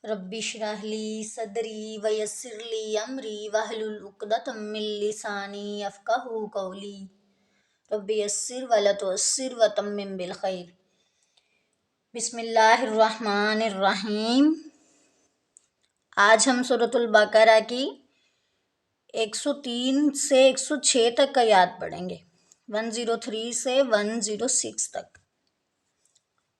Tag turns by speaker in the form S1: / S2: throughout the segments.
S1: ربی اشرح لی صدری ویسر لی امری واحلل عقدۃ من لسانی یفقہوا قولی ربی یسر ولا تعسر وتمم بالخیر۔ بسم اللہ الرحمن الرحیم۔ آج ہم سورۃ البقرہ کی 103 سے 106 تک کا یاد پڑھیں گے، 103 سے 106 تک۔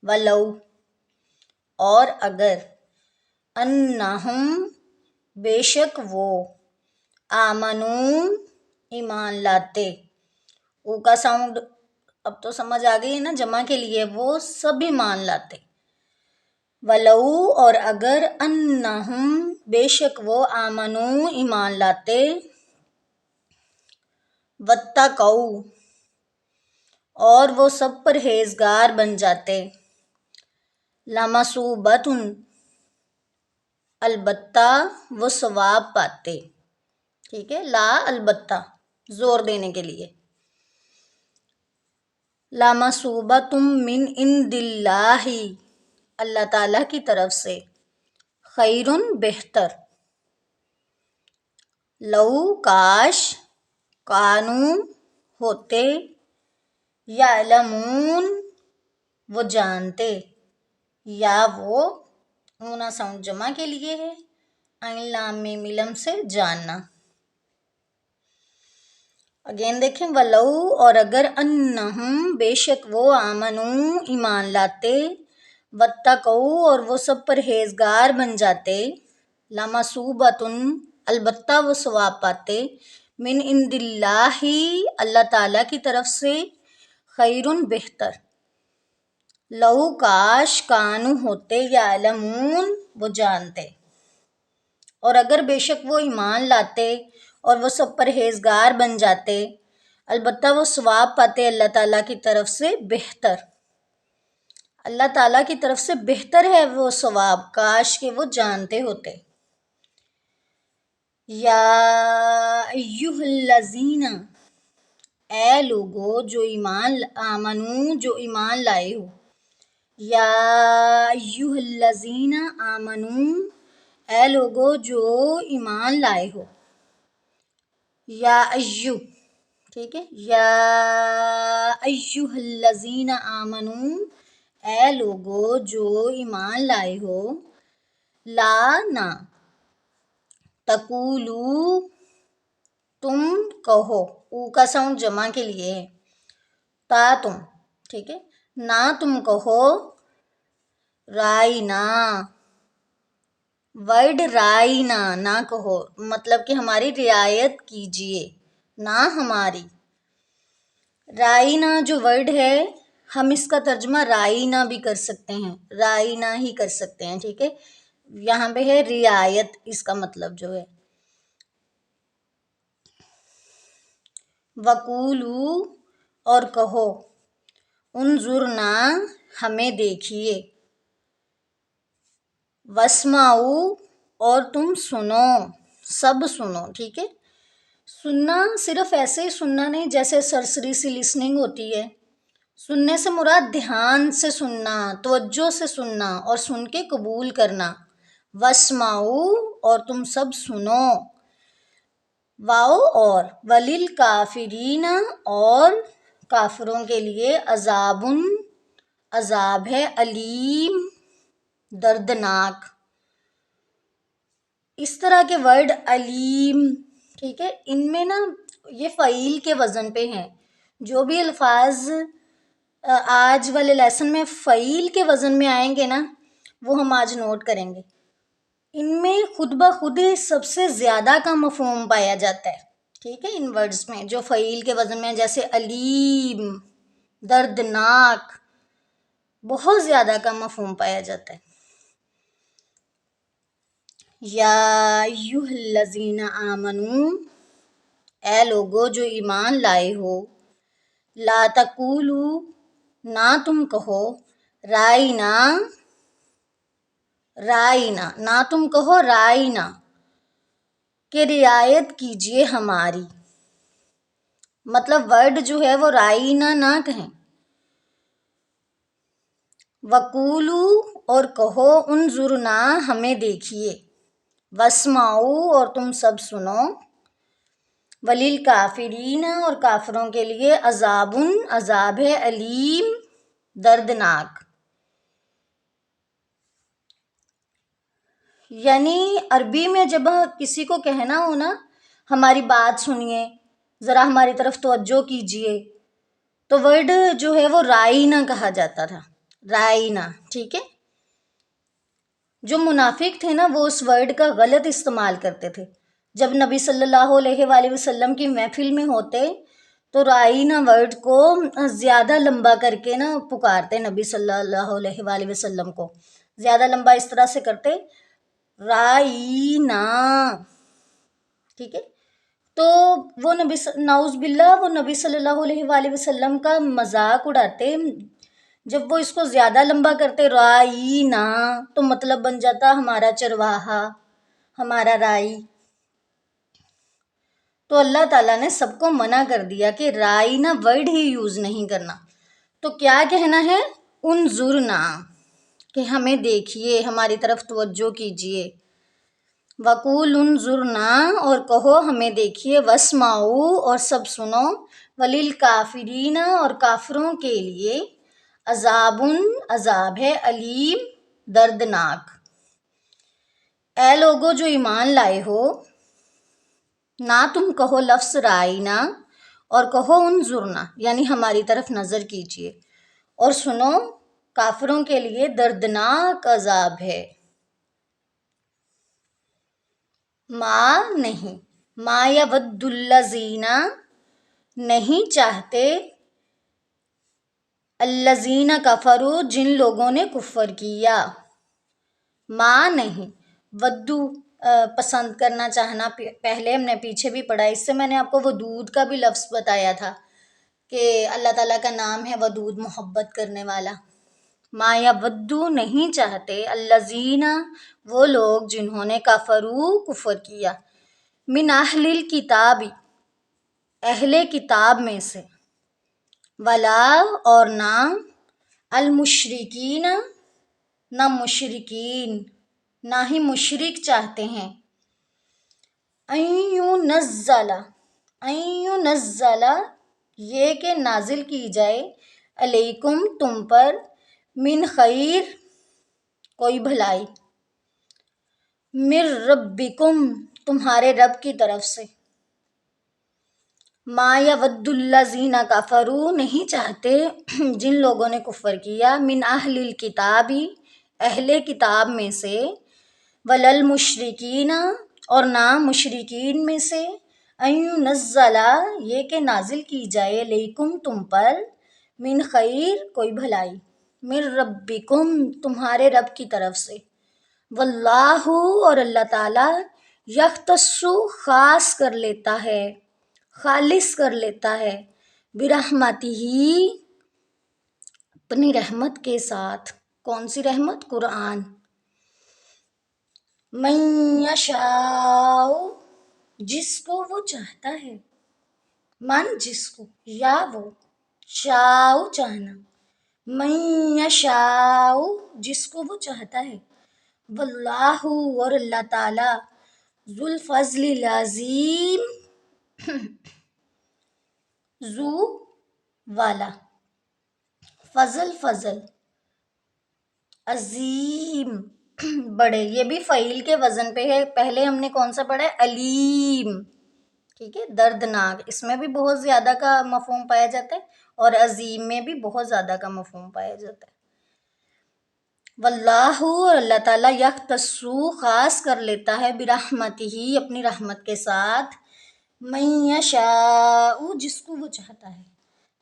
S1: ولو، اور اگر، انہم، بے شک وہ، آمنو، ایمان لاتے۔ او کا ساؤنڈ اب تو سمجھ آ گئی ہے نا، جمع کے لیے وہ سب ایمان لاتے۔ ولو، اور اگر، انہم، بے شک وہ، آمنو، ایمان لاتے، واتقوا، اور وہ سب پرہیزگار بن جاتے، لمثوبۃ، البتہ وہ ثواب پاتے۔ ٹھیک ہے، لا البتہ زور دینے کے لیے، لمثوبۃ من عند اللہ، اللہ تعالیٰ کی طرف سے، خیر، بہتر، لو، کاش، کانو، ہوتے، یعلمون، وہ جانتے، یا وہ، اونا ساؤنڈ جمع کے لیے ہے، عین لام میم ملم سے جاننا۔ اگین دیکھیں، ولو، اور اگر، انہم، بے شک وہ، آمنو، ایمان لاتے، واتقوا، اور وہ سب پرہیزگار بن جاتے، لمثوبۃ، البتہ وہ ثواب پاتے، من عند اللہ، اللہ تعالیٰ کی طرف سے، خیر، بہتر، لو، کاش، کانو، ہوتے، یعلمون، وہ جانتے، اور اگر بے شک وہ ایمان لاتے اور وہ سب پرہیزگار بن جاتے، البتہ وہ ثواب پاتے اللہ تعالیٰ کی طرف سے، بہتر، اللہ تعالیٰ کی طرف سے بہتر ہے وہ ثواب، کاش کہ وہ جانتے ہوتے۔ یا ایہا الذین، اے لوگو جو ایمان، آمنو، جو ایمان لائے ہو، یا ایہا الذین آمنو، اے لوگو جو ایمان لائے ہو، یا ایو، ٹھیک ہے، یا ایہا الذین آمنو، اے لوگو جو ایمان لائے ہو، لا، نہ، تقولو، تم کہو، او کا ساؤنڈ جمع کے لیے ہے، تا تم، ٹھیک ہے، نہ تم کہو، رائنا، ورڈ رائنا، نہ کہو، مطلب کہ ہماری رعایت کیجئے، نہ ہماری۔ رائنا جو ورڈ ہے، ہم اس کا ترجمہ رائنا بھی کر سکتے ہیں، رائنا ہی کر سکتے ہیں، ٹھیک ہے، یہاں پہ ہے رعایت، اس کا مطلب جو ہے۔ وقولو، اور کہو، انظرنا، ہمیں دیکھیے، واسمعوا، اور تم سنو، سب سنو، ٹھیک ہے۔ سننا صرف ایسے ہی سننا نہیں جیسے سرسری سی لسننگ ہوتی ہے، سننے سے مراد دھیان سے سننا، توجہ سے سننا اور سن کے قبول کرنا۔ واسمعوا، اور تم سب سنو، واؤ، اور، وللکافرین، اور کافروں کے لیے، عذاب، عذاب ہے، علیم، دردناک۔ اس طرح کے ورڈ علیم، ٹھیک ہے، ان میں نا یہ فعیل کے وزن پہ ہیں، جو بھی الفاظ آج والے لیسن میں فعیل کے وزن میں آئیں گے نا، وہ ہم آج نوٹ کریں گے۔ ان میں خود بخود سب سے زیادہ کا مفہوم پایا جاتا ہے، ٹھیک ہے، ان ورڈز میں جو فعیل کے وزن میں ہیں، جیسے علیم، دردناک، بہت زیادہ کا مفہوم پایا جاتا ہے۔ یا ایہا الذین آمنو، اے لوگو جو ایمان لائے ہو، لا تقولو، نہ تم کہو، رائنا، رائنا، نہ تم کہو رائنا، کہ رعایت کیجئے ہماری، مطلب ورڈ جو ہے وہ رائنا نہ کہیں۔ وقولو، اور کہو انظرنا ہمیں دیکھیے، واسمعوا اور تم سب سنو، وللکافرین اور کافروں کے لیے عذاب عذاب ہے، علیم دردناک۔ یعنی عربی میں جب کسی کو کہنا ہو نا ہماری بات سنیے، ذرا ہماری طرف توجہ کیجیے، تو ورڈ جو ہے وہ رائنا کہا جاتا تھا، رائنا، ٹھیک ہے۔ جو منافق تھے نا وہ اس ورڈ کا غلط استعمال کرتے تھے، جب نبی صلی اللہ علیہ وآلہ وسلم کی محفل میں ہوتے تو رائنا ورڈ کو زیادہ لمبا کر کے نا پکارتے، نبی صلی اللہ علیہ وآلہ وسلم کو زیادہ لمبا اس طرح سے کرتے، رائنا، ٹھیک ہے۔ تو وہ نعوذ باللہ وہ نبی صلی اللہ علیہ وآلہ وسلم کا مذاق اڑاتے، جب وہ اس کو زیادہ لمبا کرتے رائنا تو مطلب بن جاتا ہمارا چرواہا، ہمارا رائی۔ تو اللہ تعالیٰ نے سب کو منع کر دیا کہ رائنا ورڈ ہی یوز نہیں کرنا، تو کیا کہنا ہے، انظرنا، کہ ہمیں دیکھیے، ہماری طرف توجہ کیجیے، وقول انظرنا اور کہو ہمیں دیکھیے، واسمعوا اور سب سنو، وللکافرین اور کافروں کے لیے عذاب عذاب ہے، علیم دردناک۔ اے لوگو جو ایمان لائے ہو، نہ تم کہو لفظ رائنا اور کہو انظرنا، یعنی ہماری طرف نظر کیجیے، اور سنو کافروں کے لیے دردناک عذاب ہے۔ ما نہیں، ما یود الذین نہیں چاہتے، الذین کفروا جن لوگوں نے کفر کیا، ما نہیں، ودو پسند کرنا چاہنا، پہلے ہم نے پیچھے بھی پڑھا، اس سے میں نے آپ کو ودود کا بھی لفظ بتایا تھا کہ اللہ تعالیٰ کا نام ہے ودود، محبت کرنے والا۔ ما یودو نہیں چاہتے، الذین وہ لوگ جنہوں نے کفروا کفر کیا، من اہل الکتاب اہل کتاب میں سے، ولا اور نہ، المشرکین نہ مشرکین، نہ ہی مشرک چاہتے ہیں، ان ينزل یہ کہ نازل کی جائے، علیکم تم پر، من خیر کوئی بھلائی، من ربکم تمہارے رب کی طرف سے، ما یود الذین کفروا نہیں چاہتے جن لوگوں نے کفر کیا، من اہل الکتاب اہل کتاب میں سے، وللمشرکین اور نہ مشرکین میں سے، ان ينزل یہ کہ نازل کی جائے، علیکم تم پر، من خیر کوئی بھلائی، من ربکم تمہارے رب کی طرف سے، واللہ اور اللہ تعالیٰ، یختص خاص کر لیتا ہے، خالص کر لیتا ہے، برحمتہ اپنی رحمت کے ساتھ، کون سی رحمت، قرآن، من یشاء جس کو وہ چاہتا ہے، من جس کو، یا وہ، شاء چاہنا، من یشاء جس کو وہ چاہتا ہے، واللہ اور اللہ تعالی، ذو الفضل العظیم ذو والا، فضل فضل، عظیم بڑے، یہ بھی فعیل کے وزن پہ ہے، پہلے ہم نے کون سا پڑھا ہے، علیم، ٹھیک ہے، دردناک، اس میں بھی بہت زیادہ کا مفہوم پایا جاتا ہے، اور عظیم میں بھی بہت زیادہ کا مفہوم پایا جاتا ہے۔ واللہ اور اللہ تعالیٰ، یختص خاص کر لیتا ہے، برحمتہ اپنی رحمت کے ساتھ، من یشاء جس کو وہ چاہتا ہے،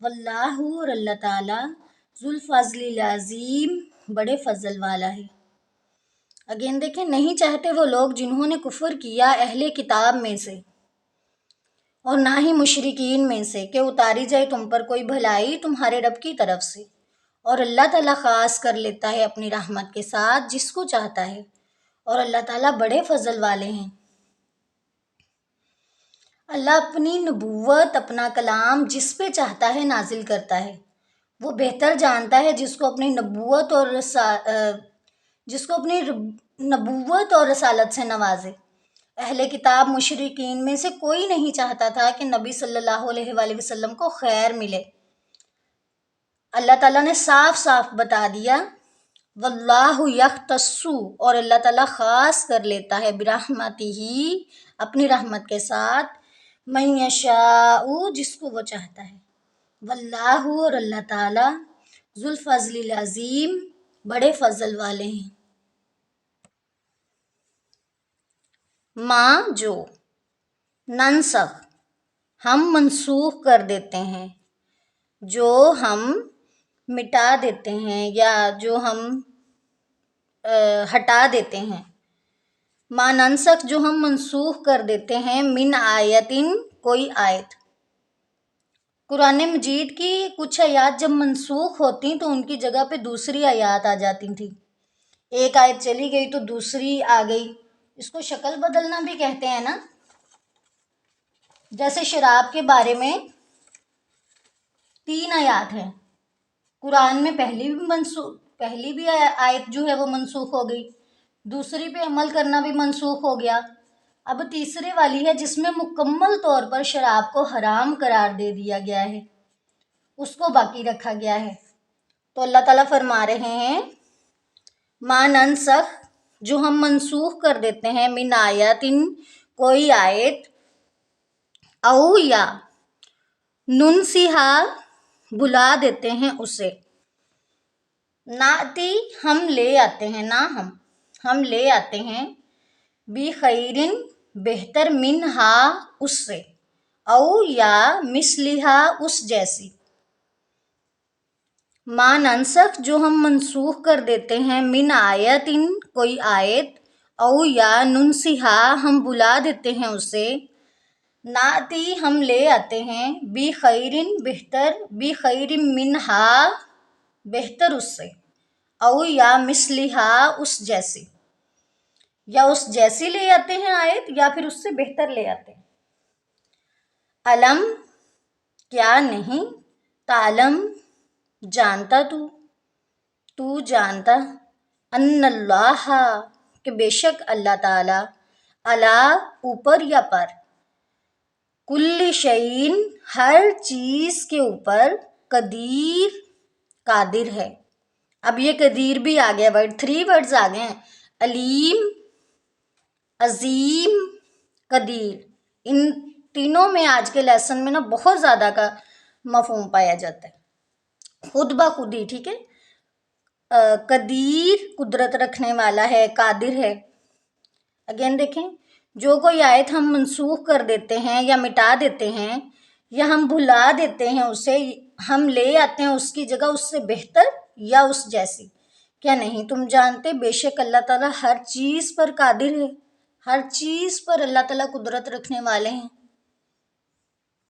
S1: واللہ اور اللہ تعالیٰ، ذو الفضل العظیم بڑے فضل والا ہے۔ اگین دیکھیں، نہیں چاہتے وہ لوگ جنہوں نے کفر کیا اہل کتاب میں سے، اور نہ ہی مشرکین میں سے، کہ اتاری جائے تم پر کوئی بھلائی تمہارے رب کی طرف سے، اور اللہ تعالیٰ خاص کر لیتا ہے اپنی رحمت کے ساتھ جس کو چاہتا ہے، اور اللہ تعالیٰ بڑے فضل والے ہیں۔ اللہ اپنی نبوت، اپنا کلام جس پہ چاہتا ہے نازل کرتا ہے، وہ بہتر جانتا ہے جس کو اپنی نبوت اور جس کو اپنی نبوت اور رسالت سے نوازے۔ اہل کتاب مشرکین میں سے کوئی نہیں چاہتا تھا کہ نبی صلی اللہ علیہ وآلہ وسلم کو خیر ملے۔ اللہ تعالیٰ نے صاف صاف بتا دیا، واللہ یختص، اور اللہ تعالیٰ خاص کر لیتا ہے، برحمتہ، اپنی رحمت کے ساتھ، من یشاء، جس کو وہ چاہتا ہے، واللہ، اور اللہ تعالیٰ، ذو الفضل العظیم، بڑے فضل والے ہیں۔ ما، جو، ننسخ، ہم منسوخ کر دیتے ہیں، جو ہم مٹا دیتے ہیں یا جو ہم ہٹا دیتے ہیں، ما ننسخ، جو ہم منسوخ کر دیتے ہیں، من آیتن، کوئی آیت۔ قرآن مجید کی کچھ آیات جب منسوخ ہوتی تو ان کی جگہ پہ دوسری آیات آ جاتی تھیں، ایک آیت چلی گئی تو دوسری آ گئی، اس کو شکل بدلنا بھی کہتے ہیں نا۔ جیسے شراب کے بارے میں 3 آیات ہیں، قرآن میں پہلی بھی آیت جو ہے وہ منسوخ ہو گئی، دوسری پہ عمل کرنا بھی منسوخ ہو گیا، اب تیسرے والی ہے جس میں مکمل طور پر شراب کو حرام قرار دے دیا گیا ہے، اس کو باقی رکھا گیا ہے۔ تو اللہ تعالیٰ فرما رہے ہیں، ما ننسخ، جو ہم منسوخ کر دیتے ہیں، من آیاتن، کوئی آیت، او، یا، ننسیہا، بلا دیتے ہیں اسے، ناتی، ہم لے آتے ہیں، نہ ہم لے آتے ہیں، بخیرن، بہتر، منہا، اس سے، او، یا، مثلہا، اس جیسی۔ ما ننسخ، جو ہم منسوخ کر دیتے ہیں، من آیتن، کوئی آیت، او، یا، ننسیہا، ہم بلا دیتے ہیں اسے، ناتی، ہم لے آتے ہیں، بخیرن، بہتر، بخیر منہا، بہتر اس سے، او، یا، مثلہا، اس جیسی، یا اس جیسی لے آتے ہیں آیت یا پھر اس سے بہتر لے آتے ہیں۔ علم، کیا نہیں، تعلم، جانتا تو جانتا، ان اللہ، کہ بے شک اللہ تعالیٰ، علی، اوپر یا پر، کل شیء، ہر چیز کے اوپر، قدیر، قادر ہے۔ اب یہ قدیر بھی آ گیا ورڈ، 3 ورڈز آ گئے ہیں، علیم، عظیم، قدیر۔ ان تینوں میں آج کے لیسن میں نا بہت زیادہ کا مفہوم پایا جاتا ہے، خود بخود ہی، ٹھیک ہے۔ قدیر، قدرت رکھنے والا ہے، قادر ہے۔ اگین دیکھیں، جو کوئی آیت ہم منسوخ کر دیتے ہیں یا مٹا دیتے ہیں یا ہم بھلا دیتے ہیں اسے، ہم لے آتے ہیں اس کی جگہ اس سے بہتر یا اس جیسی۔ کیا نہیں تم جانتے، بے شک اللہ تعالیٰ ہر چیز پر قادر ہے، ہر چیز پر اللہ تعالیٰ قدرت رکھنے والے ہیں۔